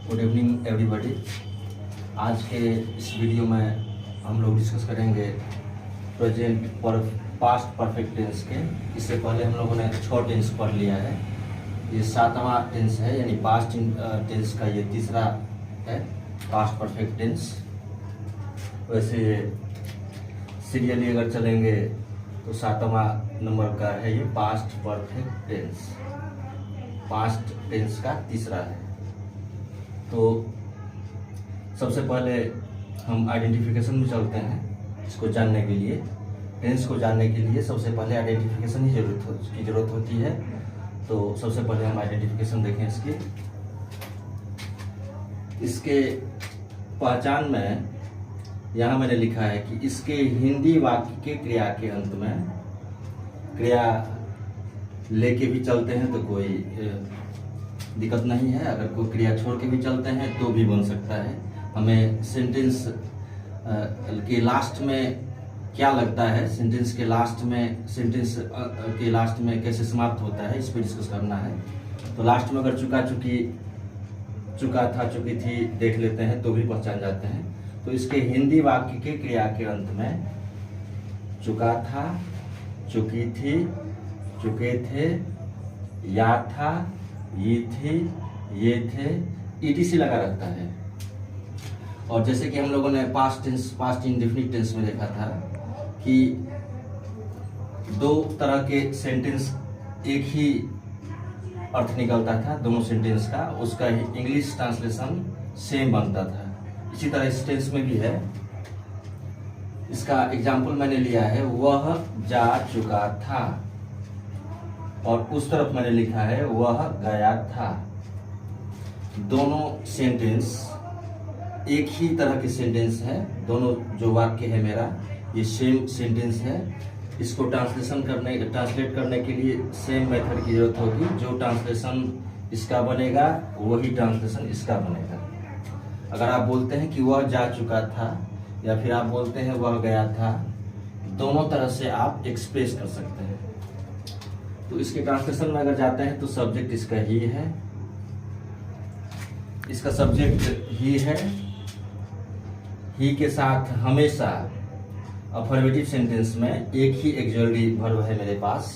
Good evening everybody. आज के इस वीडियो में हम लोग डिस्कस करेंगे प्रेजेंट पर पास्ट परफेक्ट टेंस के। इससे पहले हम लोगों ने 6 टेंस पढ़ लिया है। ये 7वां टेंस है, यानी पास्ट टेंस का ये तीसरा है पास्ट परफेक्ट टेंस। वैसे सीरियली अगर चलेंगे तो 7वां नंबर का है ये past perfect tense. Past tense का तीसरा है। तो सबसे पहले हम आइडेंटिफिकेशन में चलते हैं। इसको जानने के लिए, टेंस को जानने के लिए सबसे पहले आइडेंटिफिकेशन की जरूरत होती है। तो सबसे पहले हम आइडेंटिफिकेशन देखें इसके पहचान में यहाँ मैंने लिखा है कि इसके हिंदी वाक्य के क्रिया के अंत में, क्रिया लेके भी चलते हैं तो कोई दिक्कत नहीं है, अगर कोई क्रिया छोड़ के भी चलते हैं तो भी बन सकता है। हमें सेंटेंस के लास्ट में क्या लगता है, सेंटेंस के लास्ट में कैसे समाप्त होता है, इस पर डिस्कस करना है। तो लास्ट में अगर चुका था चुकी थी देख लेते हैं तो भी पहचान जाते हैं। तो इसके हिंदी वाक्य के क्रिया के अंत में चुका था, चुकी थी, चुके थे, या था, ये थे, ये थे, ईटीसी लगा रहता है। और जैसे कि हम लोगों ने पास्ट इंडेफिनिट टेंस में देखा था कि दो तरह के सेंटेंस एक ही अर्थ निकलता था दोनों सेंटेंस का, उसका इंग्लिश ट्रांसलेशन सेम बनता था। इसी तरह इस टेंस में भी है। इसका एग्जाम्पल मैंने लिया है, वह जा चुका था, और उस तरफ मैंने लिखा है वह गया था। दोनों सेंटेंस एक ही तरह के सेंटेंस है। दोनों जो वाक्य है मेरा ये सेम सेंटेंस है। इसको ट्रांसलेट करने के लिए सेम मेथड की जरूरत होगी। जो ट्रांसलेशन इसका बनेगा वही ट्रांसलेशन इसका बनेगा। अगर आप बोलते हैं कि वह जा चुका था या फिर आप बोलते हैं वह गया था, दोनों तरह से आप एक्सप्रेस कर सकते हैं। तो इसके ट्रांसलेशन में अगर जाते हैं तो सब्जेक्ट इसका ही है, इसका सब्जेक्ट ही है। ही के साथ हमेशा अफर्मेटिव सेंटेंस में एक ही एक्सुअली वर्ब है मेरे पास,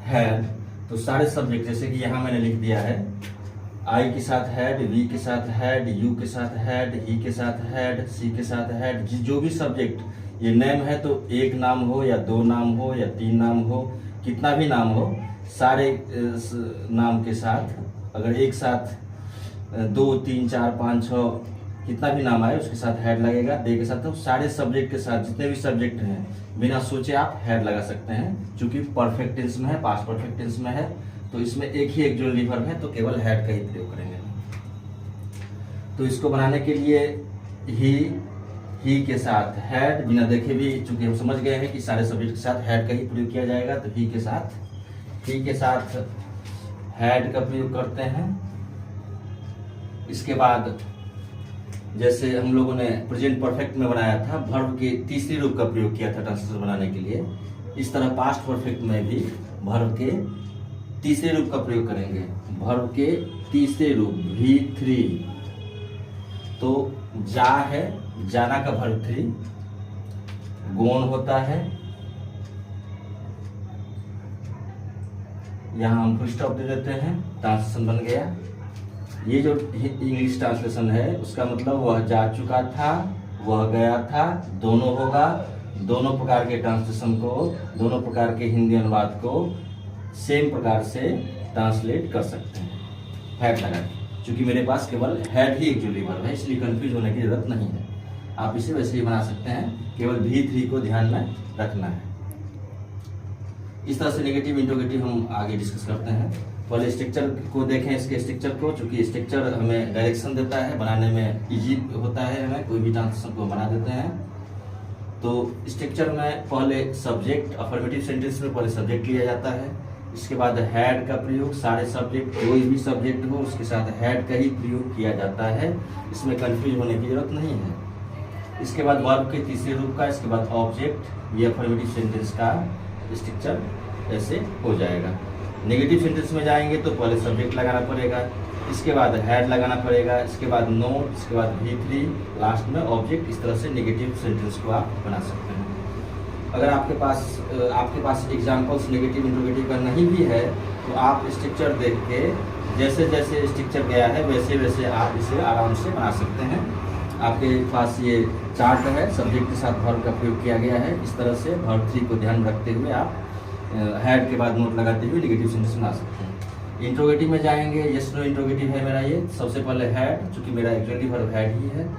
हैड। तो सारे सब्जेक्ट जैसे कि यहाँ मैंने लिख दिया है, आई के साथ हैड, वी के साथ हैड, यू के साथ हैड, ही के साथ हैड, सी के साथ हैड। जो भी सब्जेक्ट ये नेम है तो एक नाम हो या दो नाम हो या तीन नाम हो, कितना भी नाम हो, सारे नाम के साथ अगर एक साथ 2, 3, 4, 5, 6 कितना भी नाम आए उसके साथ हैड लगेगा। दे के साथ तो सारे सब्जेक्ट के साथ जितने भी सब्जेक्ट हैं बिना सोचे आप हैड लगा सकते हैं। क्योंकि परफेक्ट टेंस में है, पास्ट परफेक्ट टेंस में है, तो इसमें एक ही एक्सुअली वर्ब है तो केवल हैड का ही प्रयोग करेंगे। तो इसको बनाने के लिए ही के साथ हैड बिना देखे भी, चूंकि हम समझ गए हैं कि सारे सब्जेक्ट के साथ हैड का ही प्रयोग किया जाएगा, तो ही के साथ हैड का प्रयोग करते हैं। इसके बाद जैसे हम लोगों ने प्रेजेंट परफेक्ट में बनाया था, वर्ब के तीसरे रूप का प्रयोग किया था ट्रांसलेशन बनाने के लिए, इस तरह पास्ट परफेक्ट में भी वर्ब के तीसरे रूप का प्रयोग करेंगे। वर्ब के तीसरे रूप V3। तो जा है, जाना का वर्ब 3, गोन होता है, यहां हम फुल स्टॉप दे देते हैं, ट्रांसलेशन बन गया। ये जो इंग्लिश ट्रांसलेशन है उसका मतलब वह जा चुका था, वह गया था, दोनों होगा। दोनों प्रकार के ट्रांसलेशन को, दोनों प्रकार के हिंदी अनुवाद को सेम प्रकार से ट्रांसलेट कर सकते हैं हैड लगा के। क्योंकि मेरे पास केवल हैड ही एक्चुअली वर्ब है, इसलिए कंफ्यूज होने की जरूरत नहीं है। आप इसे वैसे ही बना सकते हैं, केवल V3 को ध्यान में रखना है। इस तरह से नेगेटिव इंट्रोगेटिव हम आगे डिस्कस करते हैं। पहले स्ट्रक्चर को देखें, इसके स्ट्रक्चर को, चूंकि स्ट्रक्चर हमें डायरेक्शन देता है, बनाने में इजी होता है, हमें कोई भी ट्रांसलेशन को बना देते हैं। तो स्ट्रक्चर में पहले सब्जेक्ट, अफर्मेटिव सेंटेंस में पहले सब्जेक्ट लिया जाता है, इसके बाद हैड का प्रयोग, सारे सब्जेक्ट कोई भी सब्जेक्ट हो उसके साथ हैड का ही प्रयोग किया जाता है, इसमें कंफ्यूज होने की जरूरत नहीं है। इसके बाद वर्ब के तीसरे रूप का, इसके बाद ऑब्जेक्ट, ये अफर्मेटिव सेंटेंस का स्ट्रक्चर ऐसे हो जाएगा। नेगेटिव सेंटेंस में जाएंगे तो पहले सब्जेक्ट लगाना पड़ेगा, इसके बाद हेड लगाना पड़ेगा, इसके बाद नोट, इसके बाद V3, लास्ट में ऑब्जेक्ट। इस तरह से नेगेटिव सेंटेंस को आप बना सकते हैं। अगर आपके पास एग्जाम्पल्स नेगेटिव इंट्रोगेटिव का नहीं भी है तो आप स्ट्रक्चर देख के जैसे जैसे स्ट्रक्चर गया है वैसे वैसे आप इसे आराम से बना सकते हैं। आपके पास ये चार्ट है, सब्जेक्ट के साथ वर्ब का प्रयोग किया गया है। इस तरह से वर्ब 3 को ध्यान रखते हुए आप हेड के बाद नोट लगाते हुए नेगेटिव सेंटेंस बना सकते हैं। इंट्रोगेटिव में जाएंगे, यस नो इंट्रोगेटिव है मेरा ये। सबसे पहले हेड, चूंकि मेरा एक्चुअली वर्ब हेड ही है।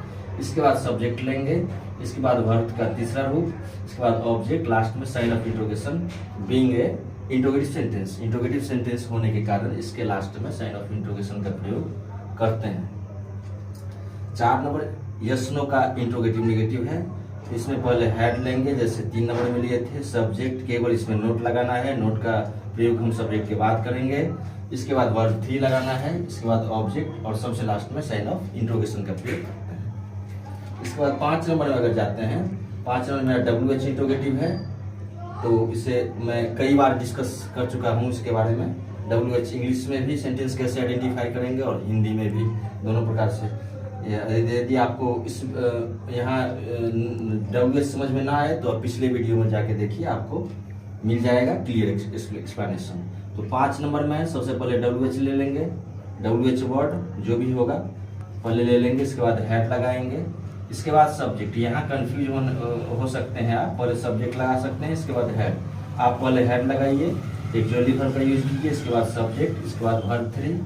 इसके बाद सब्जेक्ट लेंगे, इसके बाद वर्ब का तीसरा रूप, इसके बाद ऑब्जेक्ट, लास्ट में sign of interrogation being a interrogative sentence. Interrogative sentence होने के कारण इसके लास्ट में साइन ऑफ इंट्रोगेशन का प्रयोग करते हैं। 4 नंबर यस नो का इंट्रोगेटिव नेगेटिव है। इसमें पहले हेड लेंगे जैसे 3 नंबर में लिए थे। सब्जेक्ट केवल इसमें नोट लगाना है, नोट का प्रयोग हम सब्जेक्ट के बाद करेंगे। इसके बाद वर्ब 3 लगाना है, इसके बाद ऑब्जेक्ट और सबसे लास्ट में साइन ऑफ इंट्रोगेशन का प्रयोग करते हैं। इसके बाद 5 नंबर में अगर जाते हैं, 5 नंबर में WH इंट्रोगेटिव है। तो इसे मैं कई बार डिस्कस कर चुका हूँ इसके बारे में। WH इंग्लिश में भी सेंटेंस कैसे आइडेंटिफाई करेंगे और हिंदी में भी, दोनों प्रकार से। यदि आपको इस यहाँ WH समझ में ना आए तो आप पिछले वीडियो में जाके देखिए, आपको मिल जाएगा क्लियर एक्सप्लेनेशन। तो 5 नंबर में सबसे पहले WH ले लेंगे, WH वर्ड जो भी होगा पहले ले लेंगे। इसके बाद हेड लगाएंगे, इसके बाद सब्जेक्ट। यहाँ कंफ्यूज हो सकते हैं आप, पहले सब्जेक्ट लगा सकते हैं, इसके बाद हेड। आप पहले हेड लगाइए, एक्चुअली वर्ब का यूज कीजिए, इसके बाद सब्जेक्ट, इसके बाद वर्ब 3,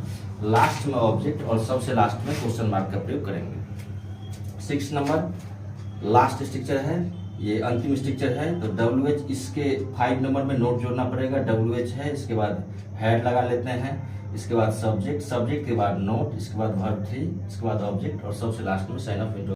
लास्ट में ऑब्जेक्ट और सबसे लास्ट में क्वेश्चन मार्क का प्रयोग करेंगे। 6 नंबर लास्ट स्ट्रक्चर है, ये अंतिम स्ट्रक्चर है। तो WH, इसके 5 नंबर में नोट जोड़ना पड़ेगा। WH है, इसके बाद हेड लगा लेते हैं, इसके बाद सब्जेक्ट, सब्जेक्ट के बाद नोट, इसके बाद वर्ब 3, इसके बाद ऑब्जेक्ट और सबसे लास्ट में साइन ऑफ इंट्रोगेशन।